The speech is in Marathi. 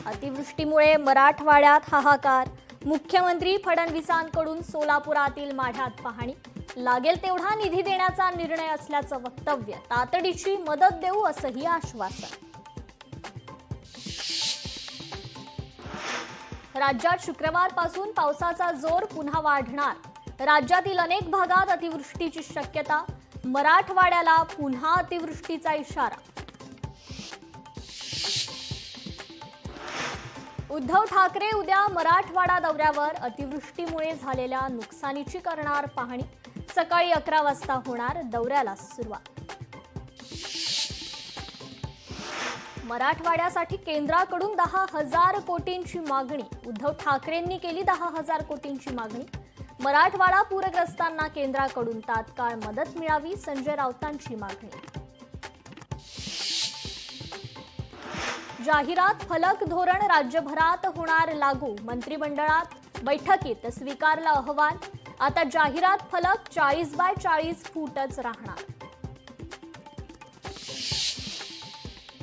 अतिवृष्टीमुळे मराठवाड्यात हाहाकार. मुख्यमंत्री फडणवीसांकडून सोलापुरातील माढ्यात पाहणी. लागेल तेवढा निधी देण्याचा निर्णय असल्याचं वक्तव्य. तातडीची मदत देऊ असंही आश्वासन. राज्यात शुक्रवारपासून पावसाचा जोर पुन्हा वाढणार. राज्यातील अनेक भागात अतिवृष्टीची शक्यता. मराठवाड्याला पुन्हा अतिवृष्टीचा इशारा. उद्धव ठाकरे उद्या मराठवाडा दौऱ्यावर. अतिवृष्टीमुळे झालेल्या नुकसानीची करणार पाहणी. सकाळी 11 वाजता होणार दौऱ्याला सुरुवात. मराठवाड्यासाठी केंद्राकडून 10,000 कोटींची मागणी. उद्धव ठाकरेंनी केली 10,000 कोटींची मागणी. मराठवाडा पूरग्रस्तांना केंद्राकडून तात्काळ मदत मिळावी, संजय राऊतांची मागणी. जाहिरात फलक धोरण राज्यभरात होणार लागू. मंत्रिमंडळात बैठकीत स्वीकारला अहवाल. आता जाहिरात फलक 40 बाय 40 फूटच राहणार.